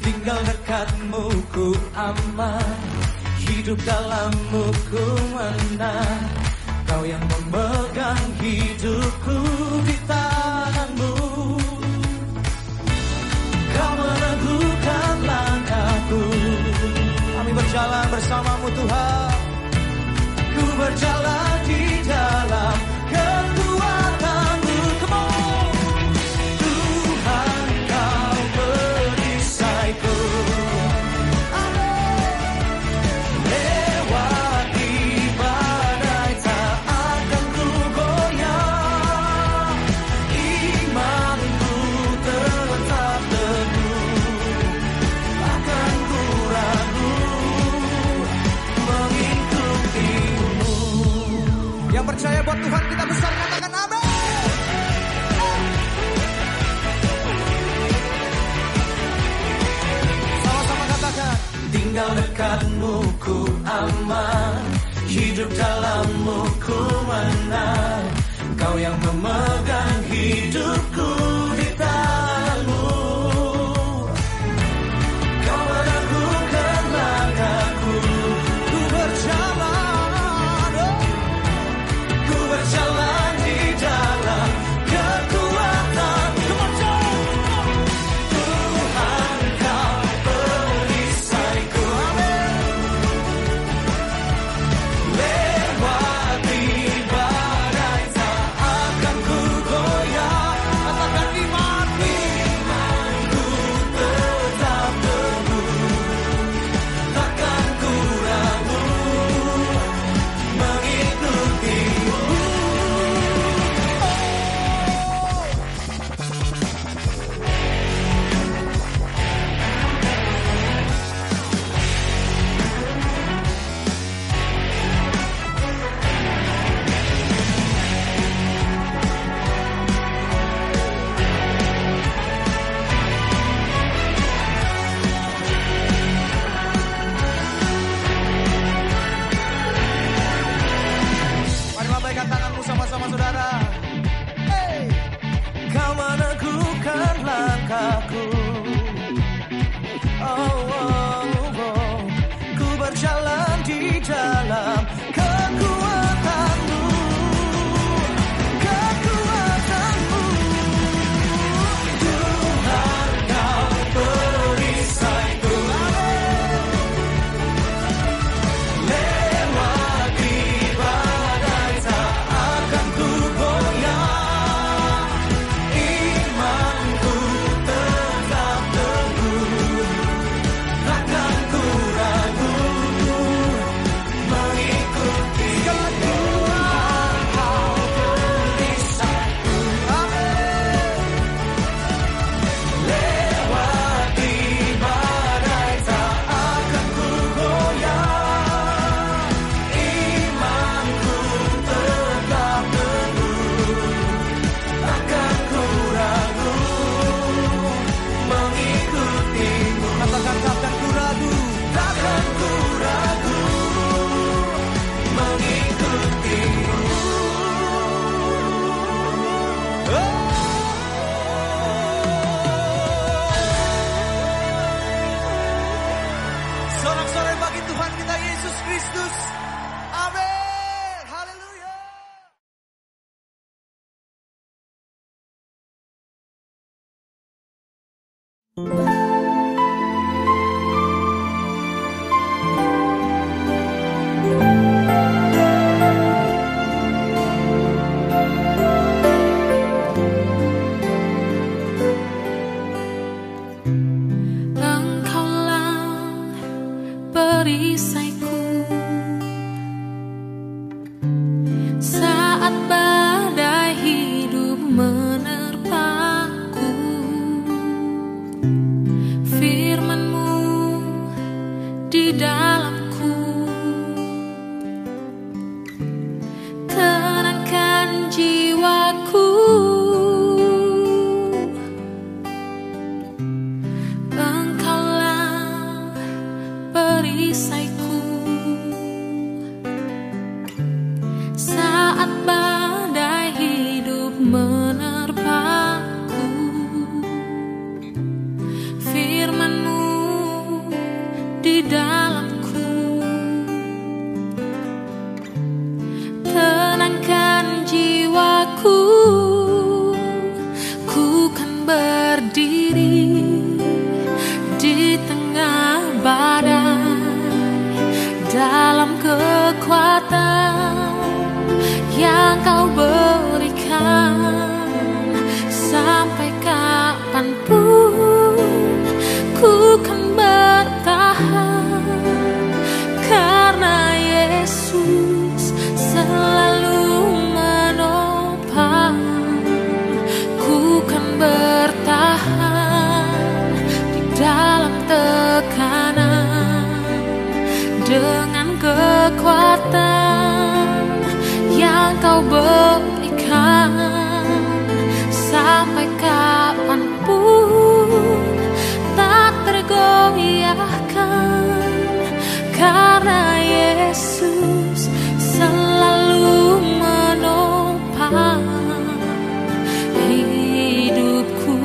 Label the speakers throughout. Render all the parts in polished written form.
Speaker 1: tinggal dekatmu ku aman, hidup dalammu ku menang. Kau yang memegang hidupku di tanganmu. Kau meneguhkan langkahku. Kami berjalan bersamamu Tuhan. Ku berjalan di dalam kekuatan-Mu. Come on. Tuhan Kau perisaiku. Lewati badai tak akan ku goyah. Imanku tetap teguh, takkan ku ragu mengikutimu. Yang percaya buat Tuhan kita besar katakan amin. Sama-sama katakan. Tinggal dekatmu ku aman, hidup dalammu ku menang. Kau yang memegang hidupku di tanganmu. Kau meneguhkan langkahku. Ku berjalan di dalam kekuatan. Tuhan Kau perisaiku. Lewati badai tak akan ku goyah.
Speaker 2: Kau berikan sampai kapanpun tak tergoyahkan, karena Yesus selalu menopang hidupku.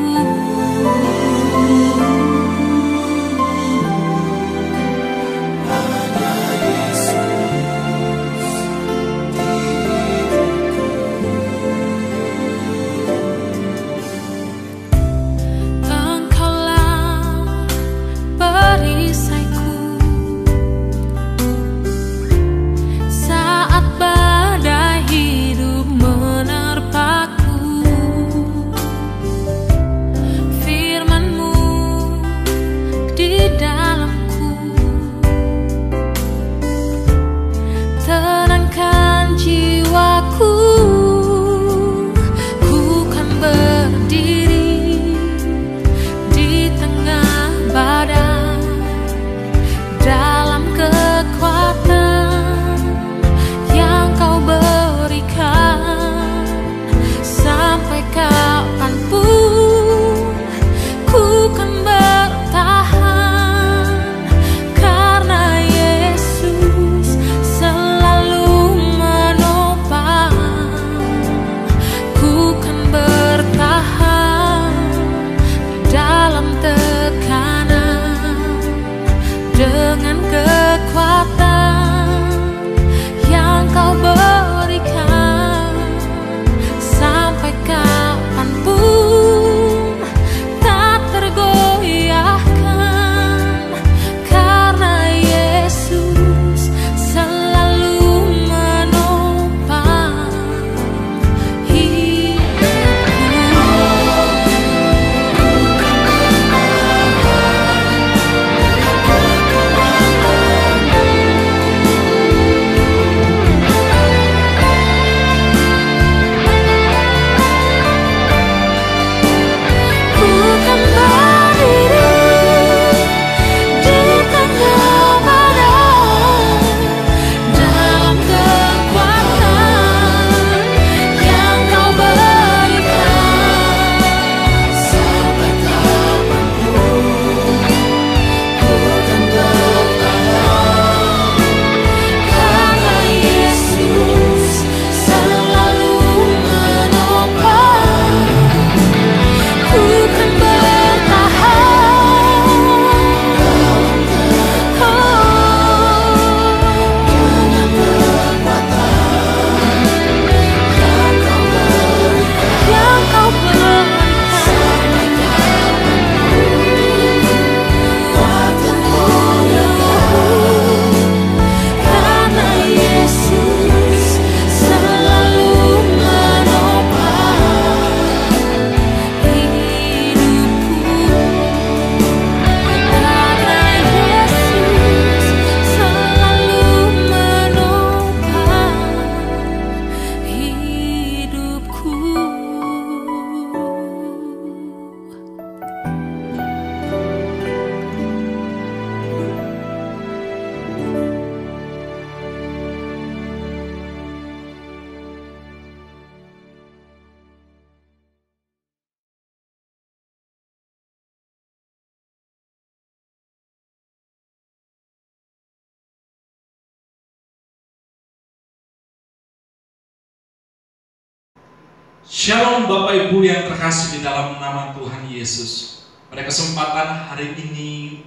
Speaker 3: Shalom Bapak Ibu yang terkasih di dalam nama Tuhan Yesus. Pada kesempatan hari ini,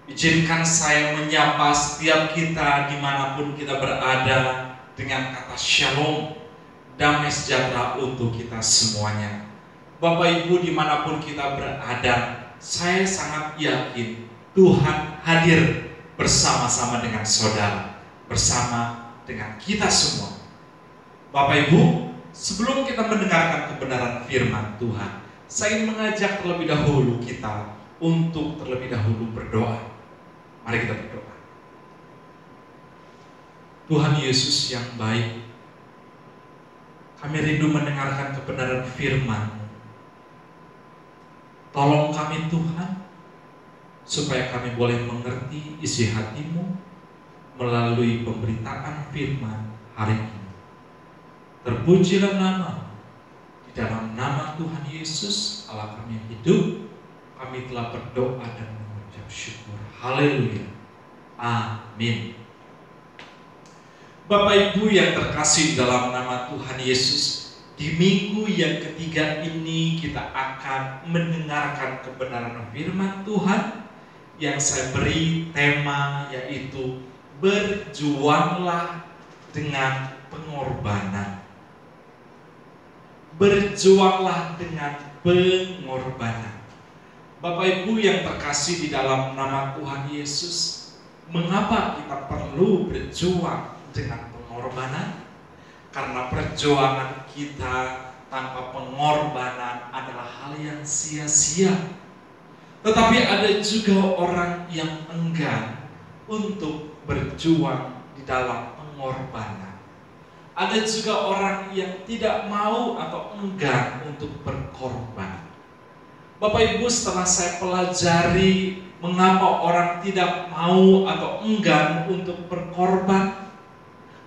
Speaker 3: izinkan saya menyapa setiap kita dimanapun kita berada dengan kata shalom, damai sejahtera untuk kita semuanya. Bapak Ibu dimanapun kita berada, saya sangat yakin Tuhan hadir bersama-sama dengan saudara, bersama dengan kita semua. Bapak Ibu, sebelum kita mendengarkan kebenaran firman Tuhan, saya ingin mengajak terlebih dahulu kita untuk terlebih dahulu berdoa. Mari kita berdoa. Tuhan Yesus yang baik, kami rindu mendengarkan kebenaran firman-Mu. Tolong kami Tuhan, supaya kami boleh mengerti isi hati-Mu melalui pemberitaan firman hari ini. Terpujilah nama. Di dalam nama Tuhan Yesus, Allah kami yang hidup, kami telah berdoa dan mengucap syukur. Haleluya. Amin. Bapak Ibu yang terkasih dalam nama Tuhan Yesus, di minggu yang ketiga ini kita akan mendengarkan kebenaran firman Tuhan yang saya beri tema yaitu berjuanglah dengan pengorbanan. Berjuanglah dengan pengorbanan. Bapak Ibu yang terkasih di dalam nama Tuhan Yesus, mengapa kita perlu berjuang dengan pengorbanan? Karena perjuangan kita tanpa pengorbanan adalah hal yang sia-sia. Tetapi ada juga orang yang enggan untuk berjuang di dalam pengorbanan. Ada juga orang yang tidak mau atau enggan untuk berkorban. Bapak Ibu, setelah saya pelajari mengapa orang tidak mau atau enggan untuk berkorban,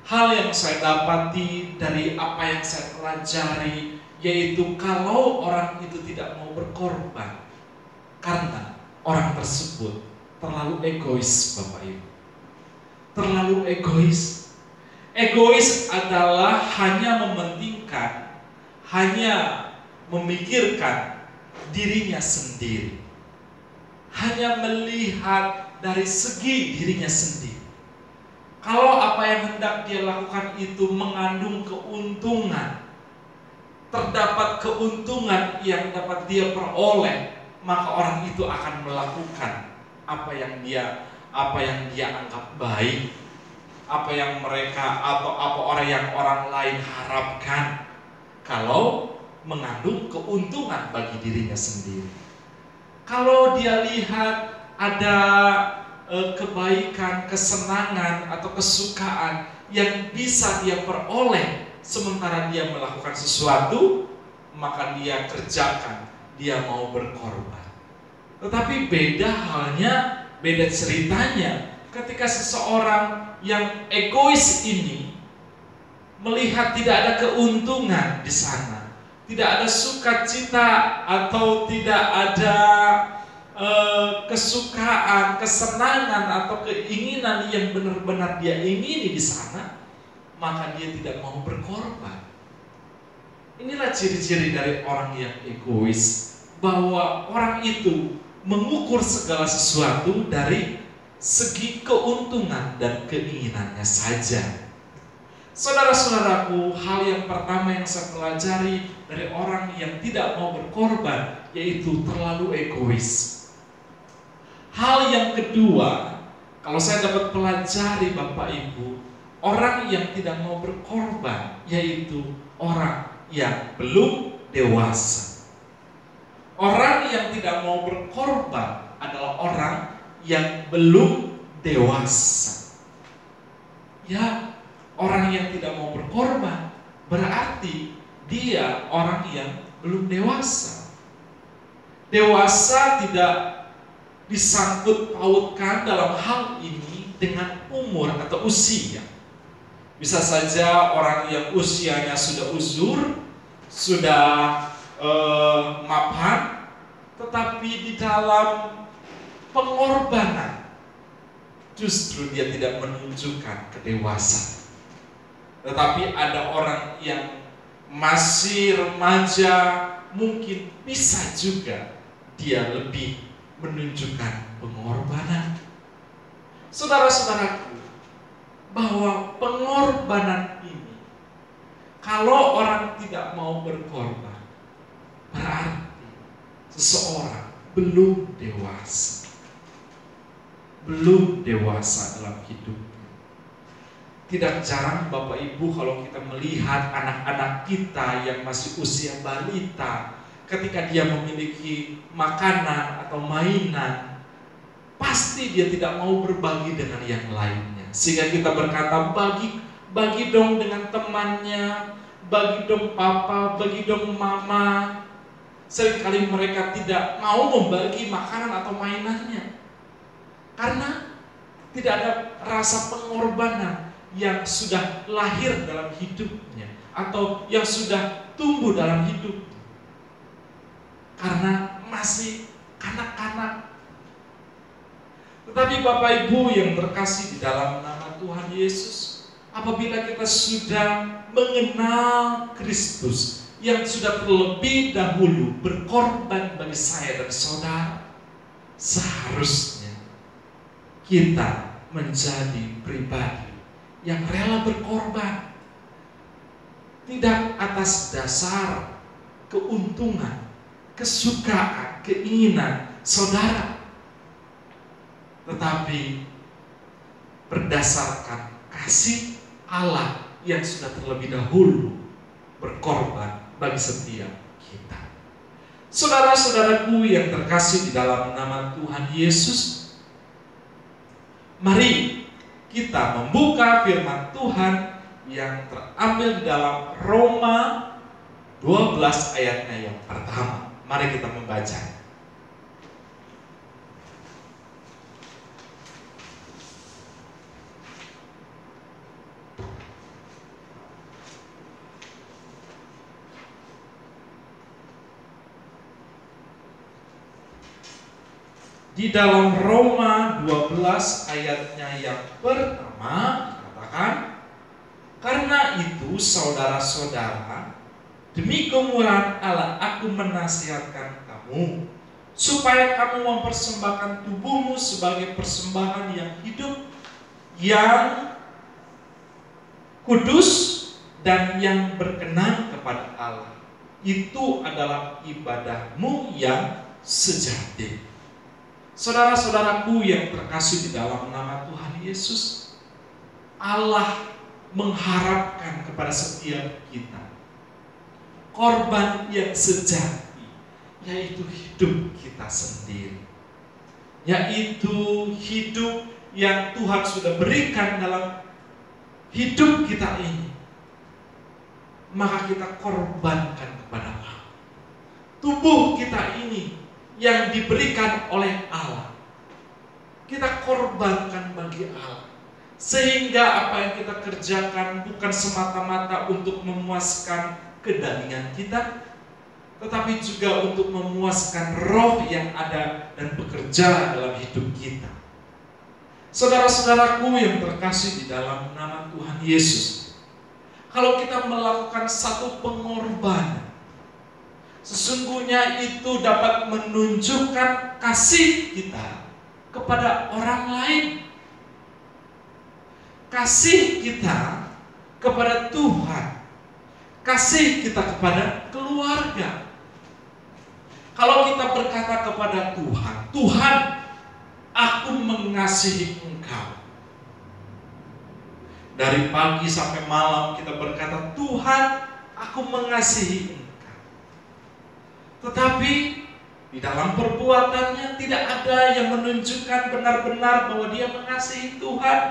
Speaker 3: hal yang saya dapati dari apa yang saya pelajari yaitu kalau orang itu tidak mau berkorban karena orang tersebut terlalu egois, Bapak Ibu. Terlalu egois. Egois adalah hanya mementingkan, hanya memikirkan dirinya sendiri. Hanya melihat dari segi dirinya sendiri. Kalau apa yang hendak dia lakukan itu mengandung keuntungan, terdapat keuntungan yang dapat dia peroleh, maka orang itu akan melakukan apa yang dia anggap baik, apa yang mereka atau apa orang lain harapkan, kalau mengandung keuntungan bagi dirinya sendiri. Kalau dia lihat ada kebaikan, kesenangan atau kesukaan yang bisa dia peroleh sementara dia melakukan sesuatu, maka dia kerjakan, dia mau berkorban. Tetapi beda halnya, beda ceritanya ketika seseorang yang egois ini melihat tidak ada keuntungan di sana, tidak ada sukacita atau tidak ada kesukaan, kesenangan atau keinginan yang benar-benar dia ingini di sana, maka dia tidak mau berkorban. Inilah ciri-ciri dari orang yang egois, bahwa orang itu mengukur segala sesuatu dari segi keuntungan dan keinginannya saja. Saudara-saudaraku, hal yang pertama yang saya pelajari dari orang yang tidak mau berkorban yaitu terlalu egois. Hal yang kedua, kalau saya dapat pelajari Bapak Ibu, orang yang tidak mau berkorban yaitu orang yang belum dewasa. Orang yang tidak mau berkorban adalah orang yang belum dewasa. Ya, orang yang tidak mau berkorban berarti dia orang yang belum dewasa. Dewasa tidak disangkut pautkan dalam hal ini dengan umur atau usia. Bisa saja orang yang usianya sudah uzur, sudah mapan, tetapi di dalam pengorbanan justru dia tidak menunjukkan kedewasaan. Tetapi ada orang yang masih remaja, mungkin bisa juga dia lebih menunjukkan pengorbanan. Saudara-saudaraku, bahwa pengorbanan ini, kalau orang tidak mau berkorban, berarti seseorang belum dewasa. Belum dewasa dalam hidupnya. Tidak jarang Bapak Ibu kalau kita melihat anak-anak kita yang masih usia balita, ketika dia memiliki makanan atau mainan, pasti dia tidak mau berbagi dengan yang lainnya. Sehingga kita berkata, bagi dong dengan temannya, bagi dong papa, bagi dong mama. Seringkali mereka tidak mau membagi makanan atau mainannya, karena tidak ada rasa pengorbanan yang sudah lahir dalam hidupnya, atau yang sudah tumbuh dalam hidup, karena masih kanak-kanak. Tetapi Bapak Ibu yang terkasih di dalam nama Tuhan Yesus, apabila kita sudah mengenal Kristus yang sudah terlebih dahulu berkorban bagi saya dan saudara, seharusnya kita menjadi pribadi yang rela berkorban, tidak atas dasar keuntungan, kesukaan, keinginan saudara, tetapi berdasarkan kasih Allah yang sudah terlebih dahulu berkorban bagi setiap kita. Saudara-saudaraku yang terkasih di dalam nama Tuhan Yesus, mari kita membuka firman Tuhan yang terambil di dalam Roma 12 ayatnya yang pertama. Mari kita membaca. Di dalam Roma 12 ayatnya yang pertama dikatakan, karena itu saudara-saudara, demi kemurahan Allah aku menasihatkan kamu, supaya kamu mempersembahkan tubuhmu sebagai persembahan yang hidup, yang kudus, dan yang berkenan kepada Allah. Itu adalah ibadahmu yang sejati. Saudara-saudaraku yang terkasih di dalam nama Tuhan Yesus, Allah mengharapkan kepada setiap kita korban yang sejati, yaitu hidup kita sendiri, yaitu hidup yang Tuhan sudah berikan dalam hidup kita ini. Maka kita korbankan kepada Allah. Tubuh kita ini yang diberikan oleh Allah, kita korbankan bagi Allah, sehingga apa yang kita kerjakan bukan semata-mata untuk memuaskan kedagingan kita, tetapi juga untuk memuaskan roh yang ada dan bekerja dalam hidup kita. Saudara-saudaraku yang terkasih di dalam nama Tuhan Yesus, kalau kita melakukan satu pengorbanan, sesungguhnya itu dapat menunjukkan kasih kita kepada orang lain, kasih kita kepada Tuhan, kasih kita kepada keluarga. Kalau kita berkata kepada Tuhan, Tuhan, aku mengasihi Engkau. Dari pagi sampai malam kita berkata, Tuhan, aku mengasihi Engkau. Tetapi di dalam perbuatannya tidak ada yang menunjukkan benar-benar bahwa dia mengasihi Tuhan.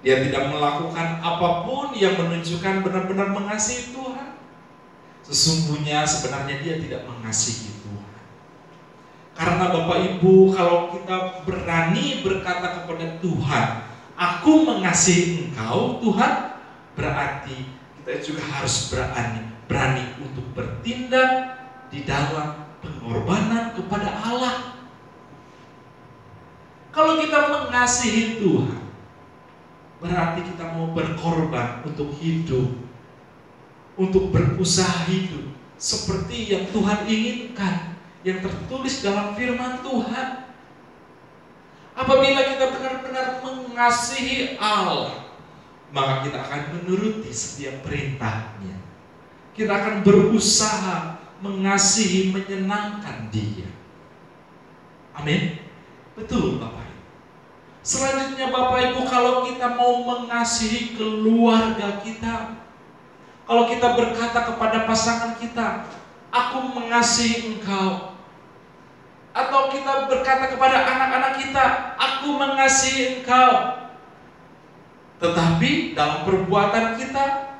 Speaker 3: Dia tidak melakukan apapun yang menunjukkan benar-benar mengasihi Tuhan. Sesungguhnya sebenarnya dia tidak mengasihi Tuhan. Karena Bapak Ibu, kalau kita berani berkata kepada Tuhan, aku mengasihi Engkau Tuhan, berarti kita juga harus berani untuk bertindak di dalam pengorbanan kepada Allah. Kalau kita mengasihi Tuhan, berarti kita mau berkorban untuk hidup, untuk berusaha hidup seperti yang Tuhan inginkan, yang tertulis dalam firman Tuhan. Apabila kita benar-benar mengasihi Allah, maka kita akan menuruti setiap perintahnya. Kita akan berusaha mengasihi, menyenangkan Dia. Amin. Betul Bapak Ibu. Selanjutnya Bapak Ibu, kalau kita mau mengasihi keluarga kita, kalau kita berkata kepada pasangan kita, aku mengasihi engkau, atau kita berkata kepada anak-anak kita, aku mengasihi engkau, tetapi dalam perbuatan kita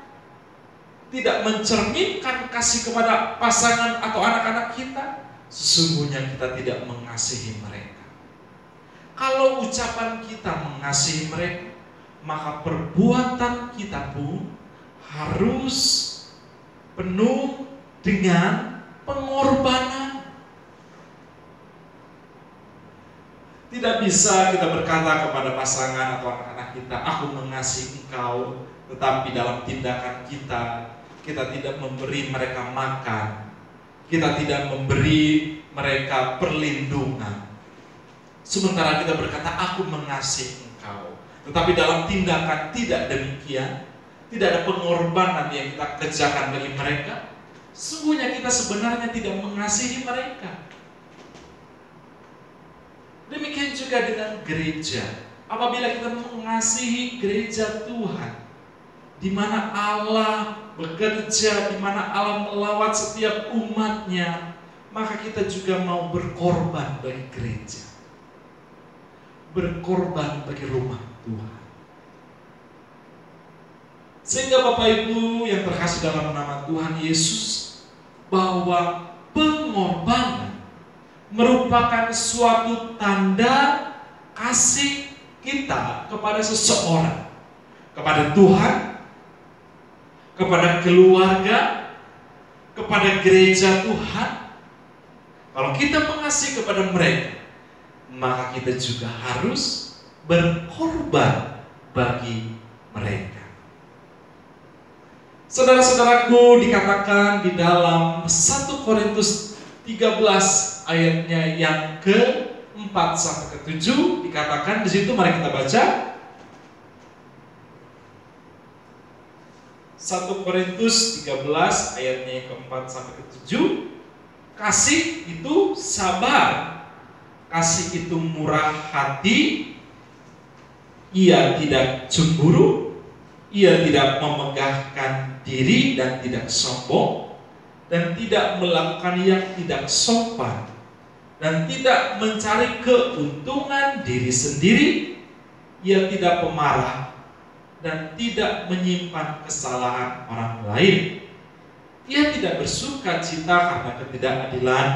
Speaker 3: tidak mencerminkan kasih kepada pasangan atau anak-anak kita, sesungguhnya kita tidak mengasihi mereka. Kalau ucapan kita mengasihi mereka, maka perbuatan kita pun harus penuh dengan pengorbanan. Tidak bisa kita berkata kepada pasangan atau anak-anak kita, aku mengasihi engkau, tetapi dalam tindakan kita tidak memberi mereka makan, kita tidak memberi mereka perlindungan. Sementara kita berkata, aku mengasihi engkau, tetapi dalam tindakan tidak demikian, tidak ada pengorbanan yang kita kerjakan bagi mereka, sungguhnya kita sebenarnya tidak mengasihi mereka. Demikian juga dengan gereja. Apabila kita mengasihi gereja Tuhan, di mana Allah bekerja, di mana Allah melawat setiap umatnya, maka kita juga mau berkorban bagi gereja, berkorban bagi rumah Tuhan. Sehingga Bapak Ibu yang terkasih dalam nama Tuhan Yesus, bahwa pengorbanan merupakan suatu tanda kasih kita kepada seseorang, kepada Tuhan, kepada keluarga, kepada gereja Tuhan. Kalau kita mengasihi kepada mereka, maka kita juga harus berkorban bagi mereka. Saudara-saudaraku, dikatakan di dalam 1 Korintus 13 ayatnya yang ke-4 sampai ke-7 dikatakan di situ, mari kita baca. 1 Korintus 13 ayatnya yang ke-4 sampai ke-7. Kasih itu sabar, kasih itu murah hati, ia tidak cemburu, ia tidak memegahkan diri dan tidak sombong, dan tidak melakukan yang tidak sopan, dan tidak mencari keuntungan diri sendiri, ia tidak pemarah, dan tidak menyimpan kesalahan orang lain. Ia tidak bersuka cita karena ketidakadilan,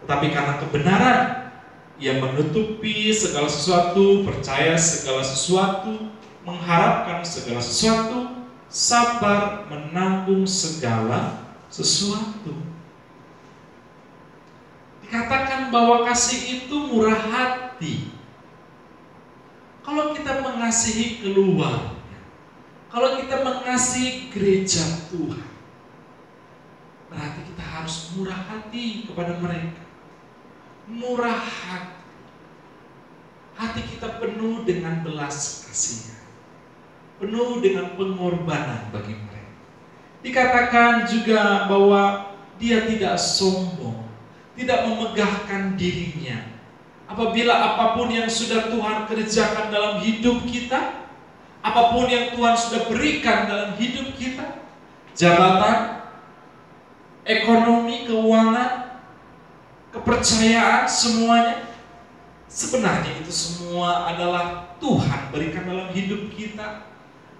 Speaker 3: tetapi karena kebenaran. Ia menutupi segala sesuatu, percaya segala sesuatu, mengharapkan segala sesuatu, sabar menanggung segala sesuatu. Dikatakan bahwa kasih itu murah hati. Kalau kita mengasihi keluarga, kalau kita mengasihi gereja Tuhan, berarti kita harus murah hati kepada mereka. Murah hati. Hati kita penuh dengan belas kasihan, penuh dengan pengorbanan bagi mereka. Dikatakan juga bahwa dia tidak sombong, tidak memegahkan dirinya. Apabila apapun yang sudah Tuhan kerjakan dalam hidup kita, apapun yang Tuhan sudah berikan dalam hidup kita, jabatan, ekonomi, keuangan, kepercayaan, semuanya, sebenarnya itu semua adalah Tuhan berikan dalam hidup kita.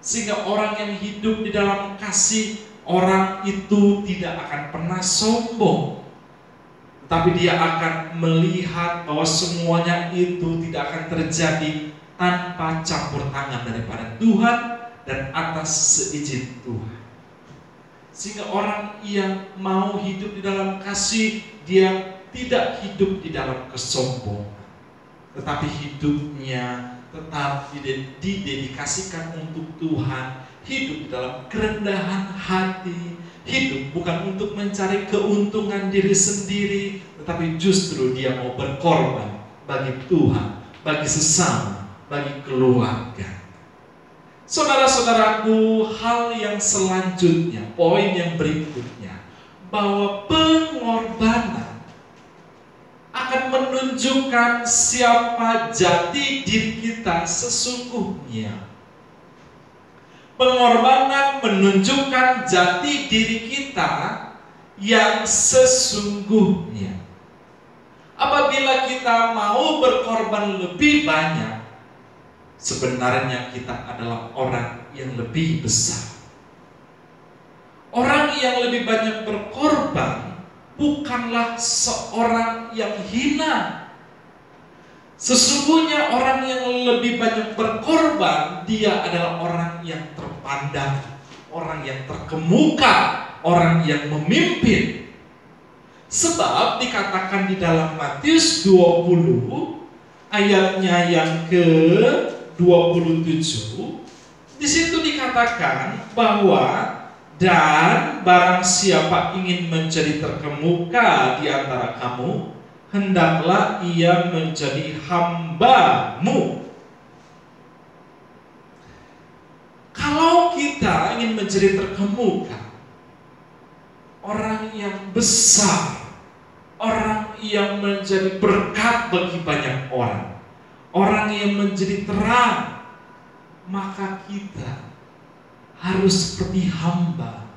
Speaker 3: Sehingga orang yang hidup di dalam kasih, orang itu tidak akan pernah sombong, tapi dia akan melihat bahwa semuanya itu tidak akan terjadi tanpa campur tangan daripada Tuhan dan atas seizin Tuhan. Sehingga orang yang mau hidup di dalam kasih, dia tidak hidup di dalam kesombongan, tetapi hidupnya tetap didedikasikan untuk Tuhan, hidup di dalam kerendahan hati, hidup bukan untuk mencari keuntungan diri sendiri, tetapi justru dia mau berkorban bagi Tuhan, bagi sesama, bagi keluarga. Saudara-saudaraku, hal yang selanjutnya, poin yang berikutnya, bahwa pengorbanan akan menunjukkan siapa jati diri kita sesungguhnya. Pengorbanan menunjukkan jati diri kita yang sesungguhnya. Apabila kita mau berkorban lebih banyak, sebenarnya kita adalah orang yang lebih besar. Orang yang lebih banyak berkorban bukanlah seorang yang hina. Sesungguhnya orang yang lebih banyak berkorban, dia adalah orang yang terpandang, orang yang terkemuka, orang yang memimpin. Sebab dikatakan di dalam Matius 20 ayatnya yang ke-27, di situ dikatakan bahwa dan barang siapa ingin menjadi terkemuka di antara kamu, hendaklah ia menjadi hambamu. Kalau kita ingin menjadi terkemuka, orang yang besar, orang yang menjadi berkat bagi banyak orang, orang yang menjadi terang, maka kita harus seperti hamba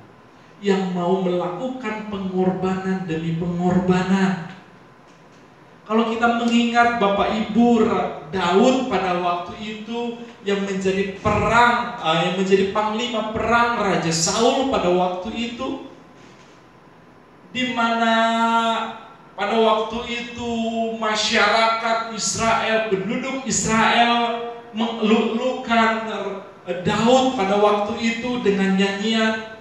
Speaker 3: yang mau melakukan pengorbanan demi pengorbanan. Kalau kita mengingat Bapak Ibu Daud pada waktu itu yang menjadi yang menjadi panglima perang Raja Saul pada waktu itu, di mana pada waktu itu masyarakat Israel, penduduk Israel mengelulukan Daud pada waktu itu dengan nyanyian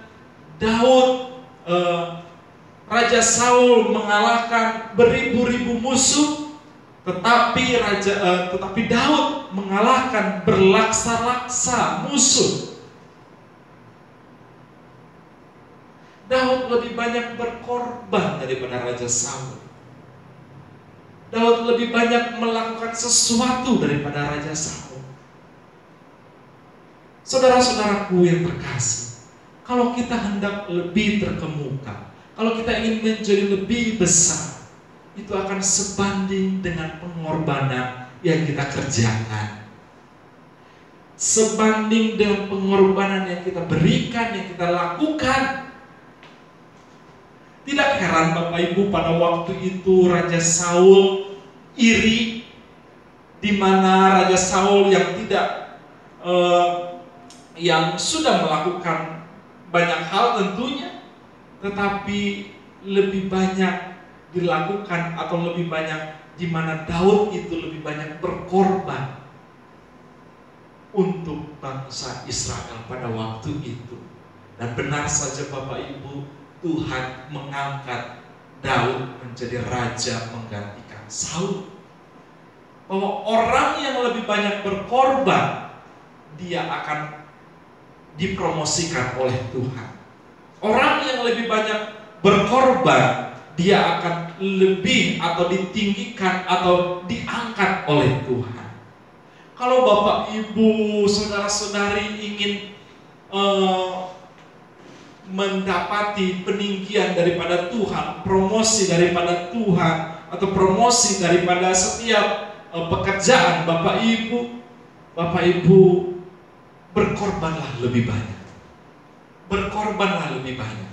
Speaker 3: Daud, Raja Saul mengalahkan beribu-ribu musuh, tetapi Daud mengalahkan berlaksa-laksa musuh. Daud lebih banyak berkorban daripada Raja Saul. Daud lebih banyak melakukan sesuatu daripada Raja Saul. Saudara-saudaraku yang terkasih, kalau kita hendak lebih terkemuka, kalau kita ingin menjadi lebih besar, itu akan sebanding dengan pengorbanan yang kita kerjakan, sebanding dengan pengorbanan yang kita berikan, yang kita lakukan. Tidak heran Bapak Ibu pada waktu itu Raja Saul iri, di mana Raja Saul yang sudah melakukan banyak hal tentunya, tetapi lebih banyak dilakukan atau lebih banyak di mana Daud itu lebih banyak berkorban untuk bangsa Israel pada waktu itu. Dan benar saja Bapak Ibu, Tuhan mengangkat Daud menjadi raja menggantikan Saul. Bahwa orang yang lebih banyak berkorban, dia akan dipromosikan oleh Tuhan. Orang yang lebih banyak berkorban, dia akan lebih atau ditinggikan atau diangkat oleh Tuhan. Kalau Bapak Ibu, saudara-saudari ingin mendapati peninggian daripada Tuhan, promosi daripada Tuhan, atau promosi daripada setiap pekerjaan Bapak Ibu berkorbanlah lebih banyak. Berkorbanlah lebih banyak.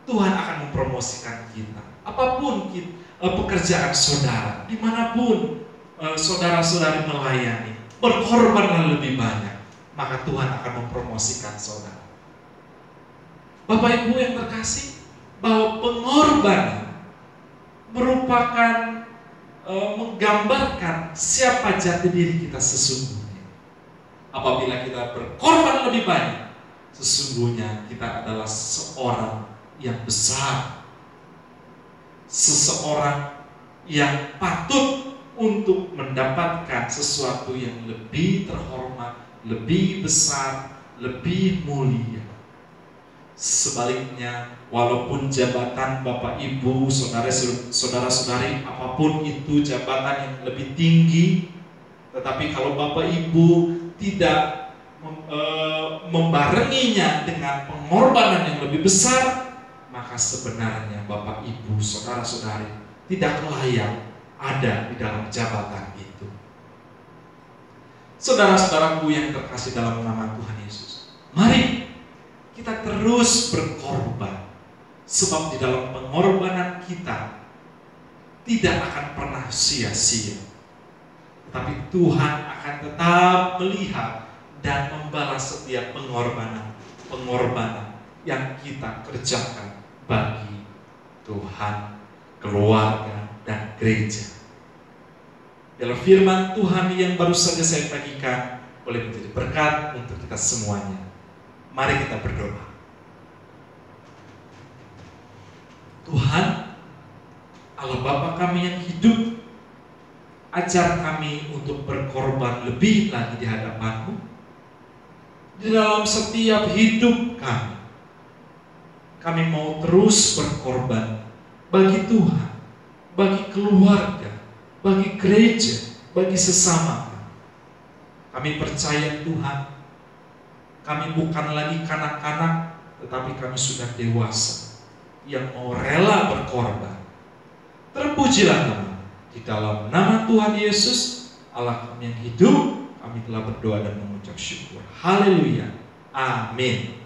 Speaker 3: Tuhan akan mempromosikan kita. Apapun pekerjaan saudara, dimanapun saudara-saudari melayani, berkorbanlah lebih banyak, maka Tuhan akan mempromosikan saudara. Bapak Ibu yang terkasih, bahwa pengorbanan merupakan menggambarkan siapa jati diri kita sesungguhnya. Apabila kita berkorban lebih banyak, sesungguhnya kita adalah seorang yang besar, seseorang yang patut untuk mendapatkan sesuatu yang lebih terhormat, lebih besar, lebih mulia. Sebaliknya, walaupun jabatan Bapak Ibu, saudara-saudari, apapun itu jabatan yang lebih tinggi, tetapi kalau Bapak Ibu tidak membarenginya dengan pengorbanan yang lebih besar, maka sebenarnya Bapak Ibu, saudara-saudari tidak layak ada di dalam jabatan itu. Saudara-saudaraku yang terkasih dalam nama Tuhan Yesus, mari kita terus berkorban, sebab di dalam pengorbanan kita tidak akan pernah sia-sia. Tapi Tuhan akan tetap melihat dan membalas setiap pengorbanan yang kita kerjakan bagi Tuhan, keluarga, dan gereja. Dalam firman Tuhan yang baru saja saya bagikan, boleh menjadi berkat untuk kita semuanya. Mari kita berdoa. Tuhan, Allah Bapa kami yang hidup, ajar kami untuk berkorban lebih lagi di hadapan-Mu. Di dalam setiap hidup kami mau terus berkorban bagi Tuhan, bagi keluarga, bagi gereja, bagi sesama. Kami percaya Tuhan, kami bukan lagi kanak-kanak, tetapi kami sudah dewasa yang mau rela berkorban. Terpujilah Tuhan. Di dalam nama Tuhan Yesus, Allah kami yang hidup, kami telah berdoa dan mengucap syukur. Haleluya. Amin.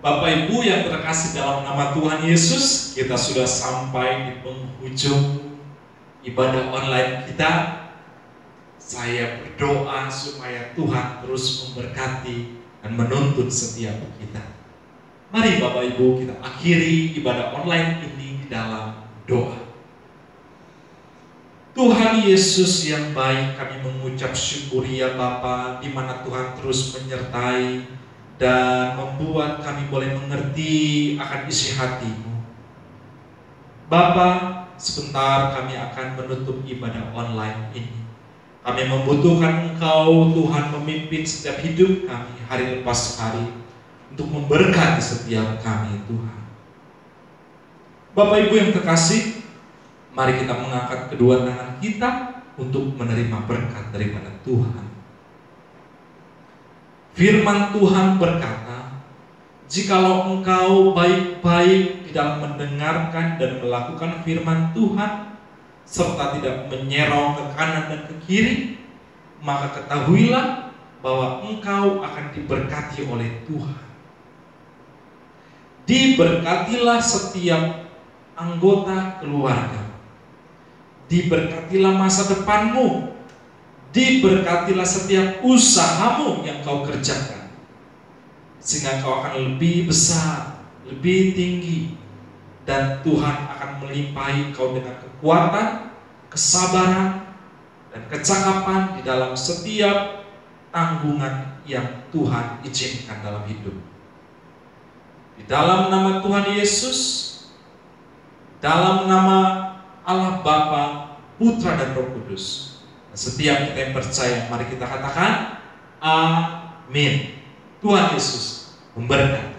Speaker 3: Bapak Ibu yang terkasih dalam nama Tuhan Yesus, kita sudah sampai di penghujung ibadah online kita. Saya berdoa supaya Tuhan terus memberkati dan menuntun setiap kita. Mari Bapak Ibu kita akhiri ibadah online ini di dalam doa. Tuhan Yesus yang baik, kami mengucap syukur ya Bapa, di mana Tuhan terus menyertai dan membuat kami boleh mengerti akan isi hati-Mu. Bapa, sebentar kami akan menutup ibadah online ini. Kami membutuhkan Engkau Tuhan memimpin setiap hidup kami hari lepas hari untuk memberkati setiap kami Tuhan. Bapak Ibu yang terkasih, mari kita mengangkat kedua tangan kita untuk menerima berkat daripada Tuhan. Firman Tuhan berkata, jikalau engkau baik-baik di dalam mendengarkan dan melakukan firman Tuhan, serta tidak menyerong ke kanan dan ke kiri, maka ketahuilah bahwa engkau akan diberkati oleh Tuhan. Diberkatilah setiap anggota keluarga. Diberkatilah masa depanmu. Diberkatilah setiap usahamu yang kau kerjakan, sehingga kau akan lebih besar, lebih tinggi, dan Tuhan akan melimpahi kau dengan kekuatan, kesabaran, dan kecakapan di dalam setiap tanggungan yang Tuhan izinkan dalam hidup. Di dalam nama Tuhan Yesus, dalam nama Allah Bapa, Putra dan Roh Kudus, setiap kita yang percaya, mari kita katakan amin. Tuhan Yesus memberkati.